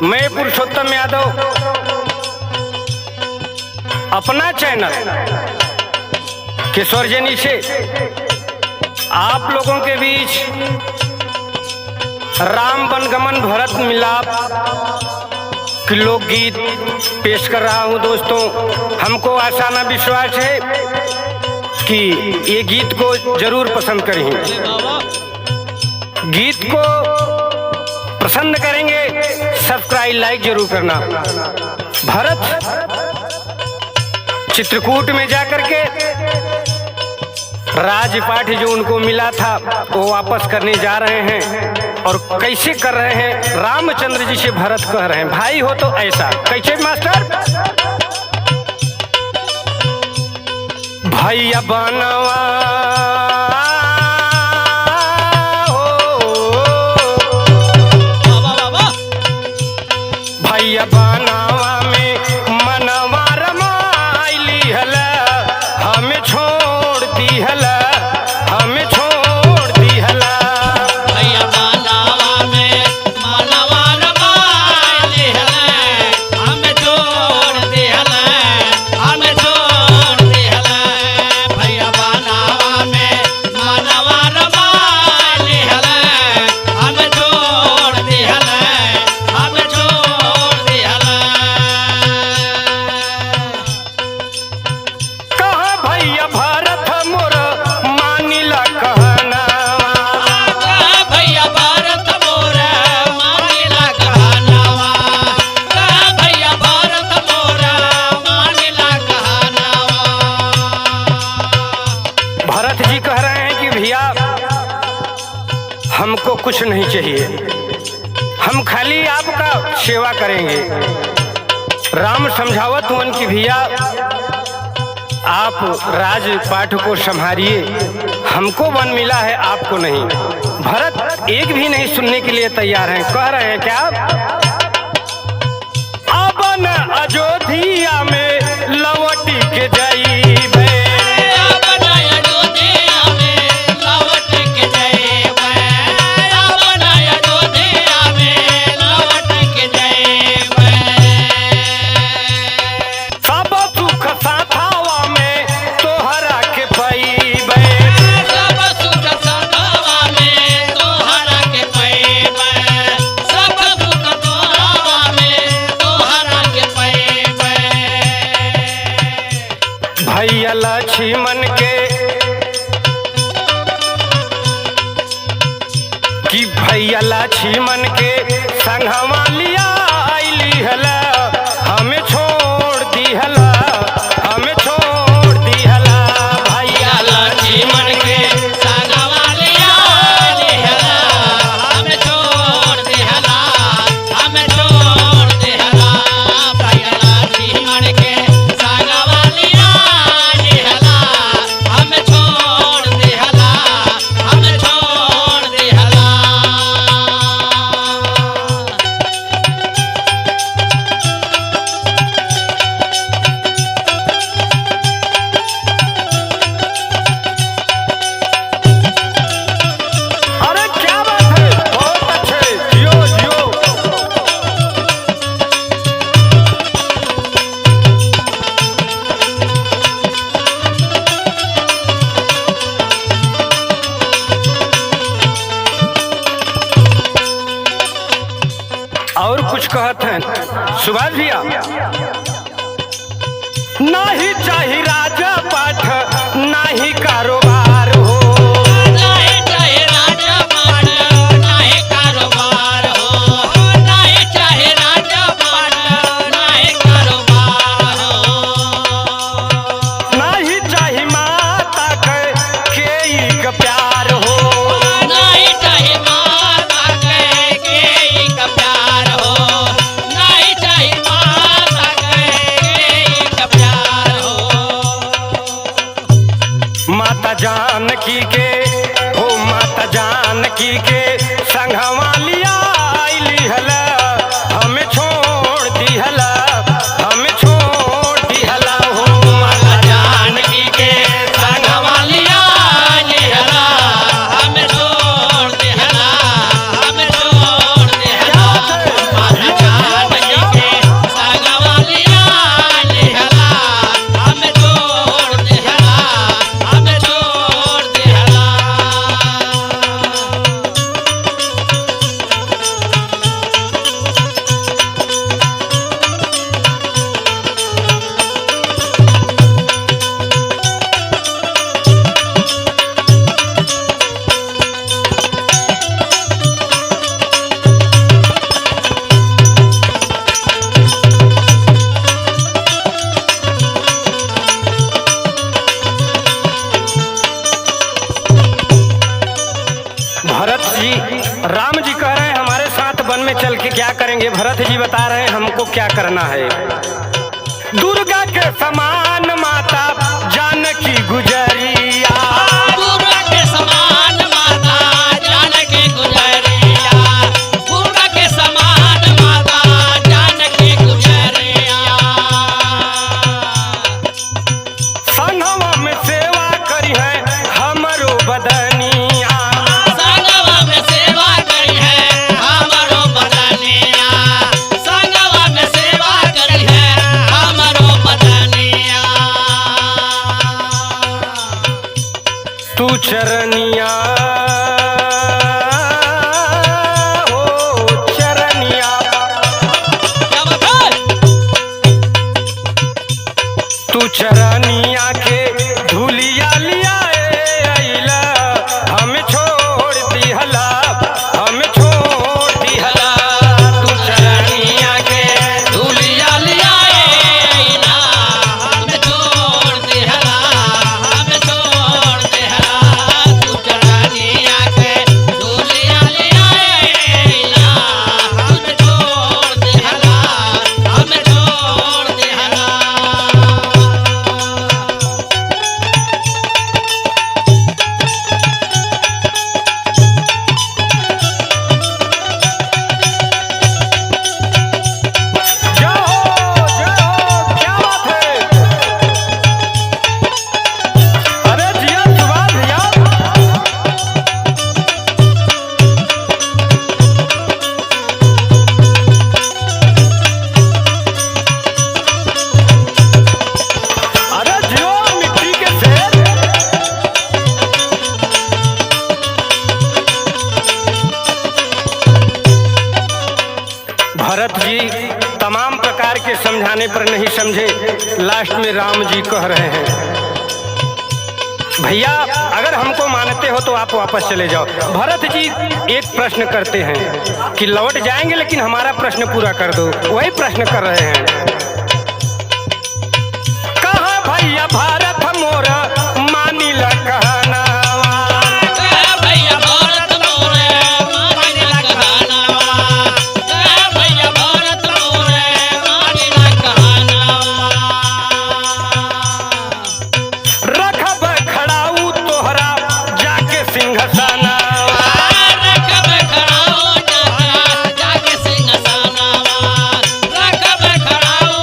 मैं पुरुषोत्तम यादव अपना चैनल किशोरजनी से आप लोगों के बीच राम वनगमन भरत मिलाप के लोकगीत पेश कर रहा हूं। दोस्तों, हमको आशा न विश्वास है कि ये गीत को जरूर पसंद करेंगे। गीत को पसंद करेंगे, सब्सक्राइब लाइक जरूर करना। भरत चित्रकूट में जाकर के राजपाठ जो उनको मिला था वो वापस करने जा रहे हैं। और कैसे कर रहे हैं? रामचंद्र जी से भरत कह रहे हैं, भाई हो तो ऐसा। कैसे मास्टर? भैया बनवा भैया बनावा में मनवा रमाइली हला, हमें छोड़ दी हला, हमें छोड़ दी हला। भैया बनावा में मनवा रमाइली हला, हमें छोड़ दी हला, हमें छोड़ दी हला। भैया बनावा में मनवा रमाइली हला, हमें छोड़ दी हला, हमें छोड़ दी हला। कहाँ भैया भरत मोर मानिला कहनावा, कहा भैया भारत मोरा मानिला कहनावा, कहा भैया भारत मोरा मानिला कहनावा। भरत जी कह रहे हैं कि भैया हमको कुछ नहीं चाहिए, हम खाली आपका सेवा करेंगे। राम समझावत हुन कि भैया आप राजपाठ को संभालिए, हमको वन मिला है, आपको नहीं। भरत एक भी नहीं सुनने के लिए तैयार हैं। कह रहे हैं क्या? अब न अयोध्या में लौटी के जाइबे, अब नया अयोध्या में लौट के जइबे, अब नया अयोध्या में लौट के जइबे। सब सुख साथावा में तोहरा के पैबे। सब सुख सदावा में तोहरा के पैबे, सब सुख सदावा में तोहरा के पैबे। भैया लक्ष्मण के कि भैया लक्ष्मण के संगवा लिया आइली हला, हमें छोड़ दी हला, हमें छोड़ दी हला। भैया लक्ष्मण के संगवा लिया हला, हमें छोड़ दे हला, हमें छोड़ दे हला। भैया लक्ष्मण के संगवा लिया हला, हमें छोड़ दे हला, हमें छोड़ दे हला। अरे क्या बात है, बहुत अच्छे, जियो जियो। और कुछ कहते हैं सुभाष भैया, नहीं चाहिए राजा पाठ, नहीं कारोबार हो, नहीं चाहे राजा पाठ, नहीं कारोबार हो, नहीं चाहे राजा पाठ, नहीं कारोबार हो। नहीं चाहिए माता के एक प्यार हो, नहीं चाहे माता के एक प्यार हो, नहीं चाहे माता के एक प्यार हो। माता जानकी के हो, माता जानकी के संगवा लिया आइली हला, हमें छोड़ दी हला, हमें छोड़ दी हला। हो माता जानकी के संगवा लिया हला, हमें छोड़ दे हला, हमें छोड़ दे हला। माता भरत जी, राम जी कह रहे हैं हमारे साथ वन में चल के क्या करेंगे। भरत जी बता रहे हैं हमको क्या करना है। दुर्गा के समान माता जानकी गुजरिया, दुर्गा के समान माता जानकी गुजरिया, दुर्गा के समान माता जानकी गुजरिया। संगवा में सेवा करी है हमरो बदनिया, संगवा में सेवा करी है हमरो बदनिया, संगवा में सेवा करी है हमरो बदनिया। तू चरनिया हो चरनिया, क्या बात है? तू चरनिया के धूलिया लिया अइला, हमें छोड़ दिहला, हमें छोड़ दिहला। तू चरनिया के धूलिया लिया ना हम छोड़ देहला, हम छोड़ देहला। तू चरनिया के धूलिया लिया ना हम छोड़ देहला, हम छोड़ देहला। जय हो, क्या बात है। अरे जिया सुभाष भैया, अरे जियो मिट्टी के शेर। भरत जी तमाम प्रकार के समझाने पर नहीं समझे। लास्ट में राम जी कह रहे हैं भैया अगर हमको मानते हो तो आप वापस चले जाओ। भरत जी एक प्रश्न करते हैं कि लौट जाएंगे लेकिन हमारा प्रश्न पूरा कर दो। वही प्रश्न कर रहे हैं, कहाँ भैया भारत मोरा मानिला कहनावा, भैया भारत मोरे मानिला कहनावा, भैया भारत मोरे मानिला कहनावा। रखब खड़ाऊ तोहरा जाके सिंहासनावा, रखब खड़ाऊ जाके सिंहासनावा, रखब खड़ाऊ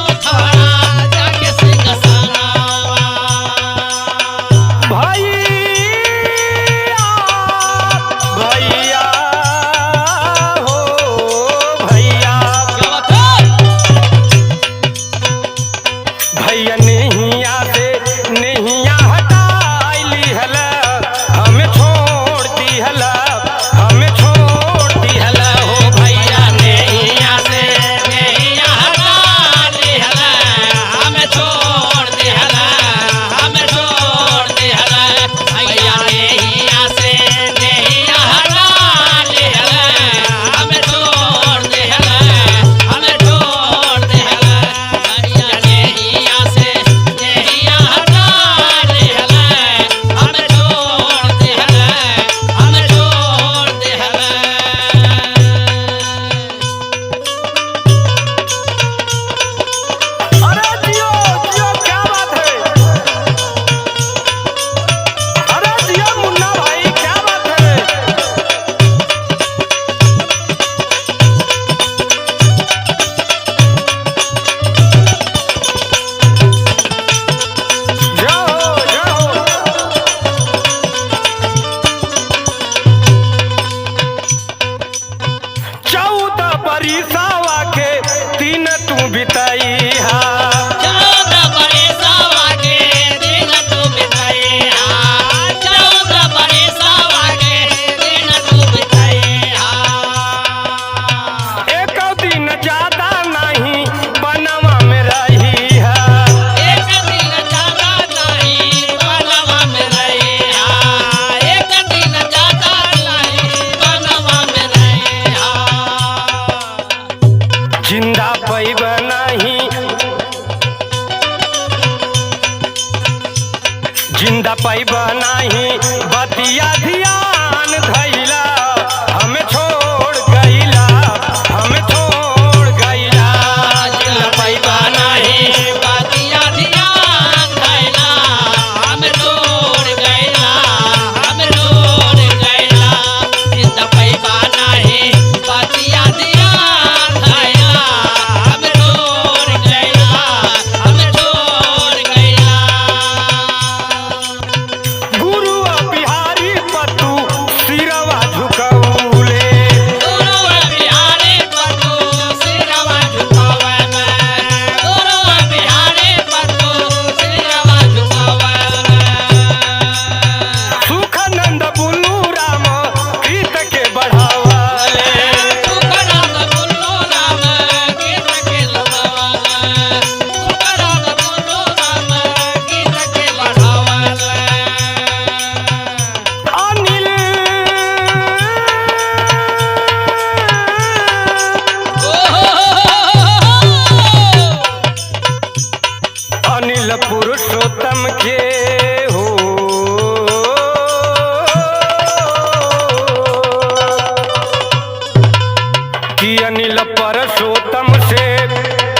अनिल परसोत्तम से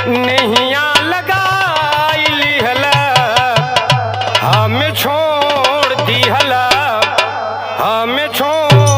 नैया लगाई लिहला, हमें छोड़ दिहला, हमें छोड़